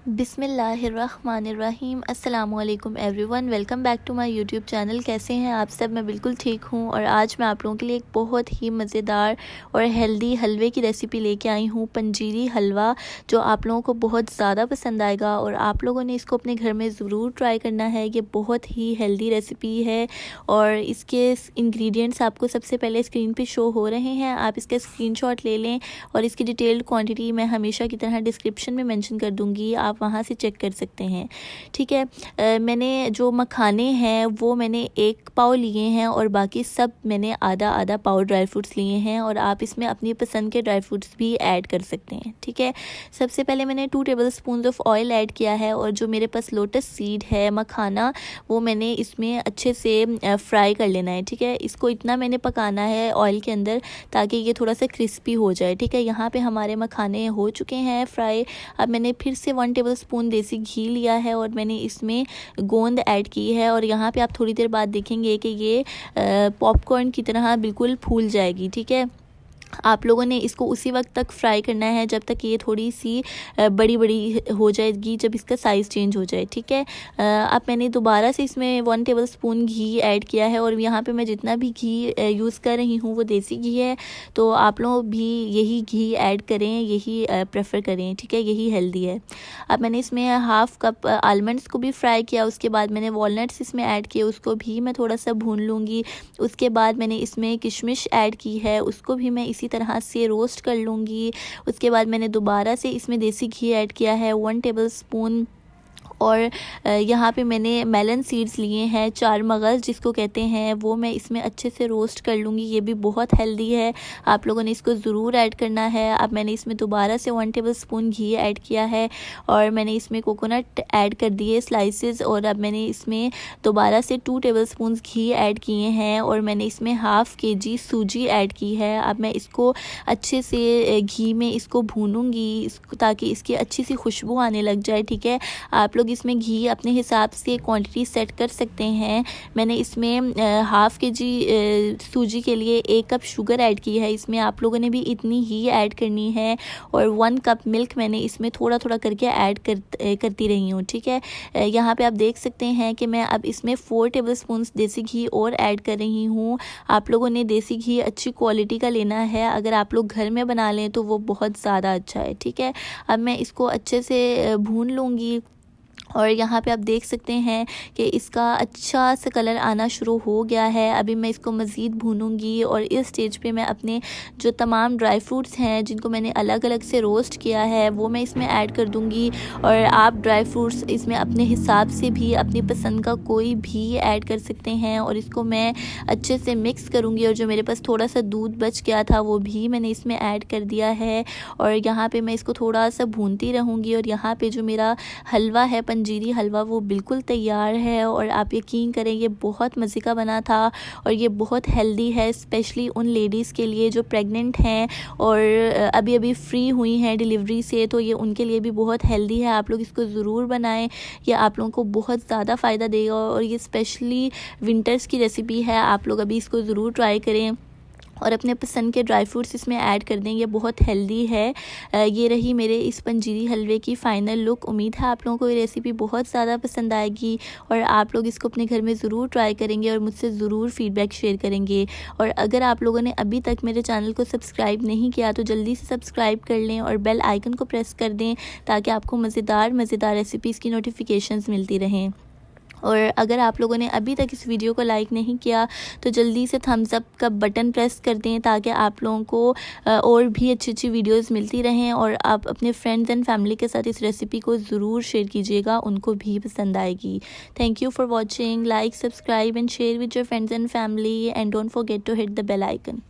बिस्मिल्लाहिर्रहमानिर्रहीम अस्सलामुअलैकुम everyone, welcome back to my YouTube channel. कैसे हैं आप सब? मैं बिल्कुल ठीक हूँ और आज मैं आप लोगों के लिए एक बहुत ही मज़ेदार और हेल्दी हलवे की रेसिपी लेके आई हूँ, पंजीरी हलवा, जो आप लोगों को बहुत ज़्यादा पसंद आएगा और आप लोगों ने इसको अपने घर में ज़रूर ट्राई करना है। ये बहुत ही हेल्दी रेसिपी है और इसके इंग्रेडिएंट्स आपको सबसे पहले स्क्रीन पे शो हो रहे हैं। आप इसका स्क्रीनशॉट ले लें और इसकी डिटेल्ड क्वांटिटी मैं हमेशा की तरह डिस्क्रिप्शन में मेंशन कर दूँगी, आप वहाँ से चेक कर सकते हैं। ठीक है। मैंने जो मखाने हैं वो मैंने 1 पाव लिए हैं और बाकी सब मैंने आधा आधा पाव ड्राई फ्रूट्स लिए हैं और आप इसमें अपनी पसंद के ड्राई फ्रूट्स भी ऐड कर सकते हैं। ठीक है। सबसे पहले मैंने 2 टेबलस्पून ऑफ ऑयल ऐड किया है और जो मेरे पास लोटस सीड है मखाना, वो मैंने इसमें अच्छे से फ्राई कर लेना है। ठीक है। इसको इतना मैंने पकाना है ऑयल के अंदर ताकि ये थोड़ा सा क्रिस्पी हो जाए। ठीक है। यहाँ पे हमारे मखाने हो चुके हैं फ्राई। अब मैंने फिर से 1 टेबलस्पून देसी घी लिया है और मैंने इसमें गोंद ऐड की है और यहाँ पे आप थोड़ी देर बाद देखेंगे कि ये पॉपकॉर्न की तरह बिल्कुल फूल जाएगी। ठीक है। आप लोगों ने इसको उसी वक्त तक फ्राई करना है जब तक ये थोड़ी सी बड़ी बड़ी हो जाएगी, जब इसका साइज़ चेंज हो जाए। ठीक है। अब मैंने दोबारा से इसमें 1 टेबलस्पून घी ऐड किया है और यहाँ पे मैं जितना भी घी यूज़ कर रही हूँ वो देसी घी है, तो आप लोग भी यही घी ऐड करें, यही प्रेफर करें। ठीक है। यही हेल्दी है। अब मैंने इसमें 1/2 कप आलमंड्स को भी फ्राई किया, उसके बाद मैंने वॉलनट्स इसमें ऐड किए, उसको भी मैं थोड़ा सा भून लूँगी। उसके बाद मैंने इसमें किशमिश ऐड की है, उसको भी मैं इसी तरह से रोस्ट कर लूँगी। उसके बाद मैंने दोबारा से इसमें देसी घी ऐड किया है 1 टेबलस्पून और यहाँ पे मैंने मेलन सीड्स लिए हैं, 4 मगज़ जिसको कहते हैं, वो मैं इसमें अच्छे से रोस्ट कर लूँगी। ये भी बहुत हेल्दी है, आप लोगों ने इसको ज़रूर ऐड करना है। अब मैंने इसमें दोबारा से 1 टेबलस्पून घी ऐड किया है और मैंने इसमें कोकोनट ऐड कर दिए स्लाइसेस और अब मैंने इसमें दोबारा से 2 टेबलस्पून घी ऐड किए हैं और मैंने इसमें 1/2 kg सूजी ऐड की है। अब मैं इसको अच्छे से घी में इसको भूनूँगी ताकि इसकी अच्छी सी खुशबू आने लग जाए। ठीक है। आप लोग इसमें घी अपने हिसाब से क्वांटिटी सेट कर सकते हैं। मैंने इसमें 1/2 kg सूजी के लिए 1 कप शुगर ऐड की है, इसमें आप लोगों ने भी इतनी ही ऐड करनी है और 1 कप मिल्क मैंने इसमें थोड़ा थोड़ा करके ऐड करती रही हूँ। ठीक है। यहाँ पे आप देख सकते हैं कि मैं अब इसमें 4 टेबलस्पून देसी घी और ऐड कर रही हूँ। आप लोगों ने देसी घी अच्छी क्वालिटी का लेना है, अगर आप लोग घर में बना लें तो वो बहुत ज़्यादा अच्छा है। ठीक है। अब मैं इसको अच्छे से भून लूँगी और यहाँ पे आप देख सकते हैं कि इसका अच्छा सा कलर आना शुरू हो गया है। अभी मैं इसको मज़ीद भूनूंगी और इस स्टेज पे मैं अपने जो तमाम ड्राई फ्रूट्स हैं जिनको मैंने अलग अलग से रोस्ट किया है वो मैं इसमें ऐड कर दूंगी और आप ड्राई फ्रूट्स इसमें अपने हिसाब से भी अपनी पसंद का कोई भी ऐड कर सकते हैं और इसको मैं अच्छे से मिक्स करूँगी और जो मेरे पास थोड़ा सा दूध बच गया था वो भी मैंने इसमें ऐड कर दिया है और यहाँ पर मैं इसको थोड़ा सा भूनती रहूँगी और यहाँ पर जो मेरा हलवा है पंजीरी हलवा वो बिल्कुल तैयार है और आप यकीन करें ये बहुत मज़े का बना था और ये बहुत हेल्दी है, स्पेशली उन लेडीज़ के लिए जो प्रेग्नेंट हैं और अभी अभी फ्री हुई हैं डिलीवरी से, तो ये उनके लिए भी बहुत हेल्दी है। आप लोग इसको ज़रूर बनाएं, ये आप लोगों को बहुत ज़्यादा फ़ायदा देगा और ये स्पेशली विंटर्स की रेसिपी है। आप लोग अभी इसको ज़रूर ट्राई करें और अपने पसंद के ड्राई फ्रूट्स इसमें ऐड कर दें, ये बहुत हेल्दी है। ये रही मेरे इस पंजीरी हलवे की फ़ाइनल लुक। उम्मीद है आप लोगों को ये रेसिपी बहुत ज़्यादा पसंद आएगी और आप लोग इसको अपने घर में ज़रूर ट्राई करेंगे और मुझसे ज़रूर फ़ीडबैक शेयर करेंगे। और अगर आप लोगों ने अभी तक मेरे चैनल को सब्सक्राइब नहीं किया तो जल्दी से सब्सक्राइब कर लें और बेल आइकन को प्रेस कर दें ताकि आपको मज़ेदार रेसिपीज़ की नोटिफिकेशंस मिलती रहें। और अगर आप लोगों ने अभी तक इस वीडियो को लाइक नहीं किया तो जल्दी से थम्स अप का बटन प्रेस कर दें ताकि आप लोगों को और भी अच्छी अच्छी वीडियोस मिलती रहें और आप अपने फ्रेंड्स एंड फैमिली के साथ इस रेसिपी को ज़रूर शेयर कीजिएगा, उनको भी पसंद आएगी। Thank you for watching. Like, subscribe and share with your friends and family and don't forget to hit the bell icon.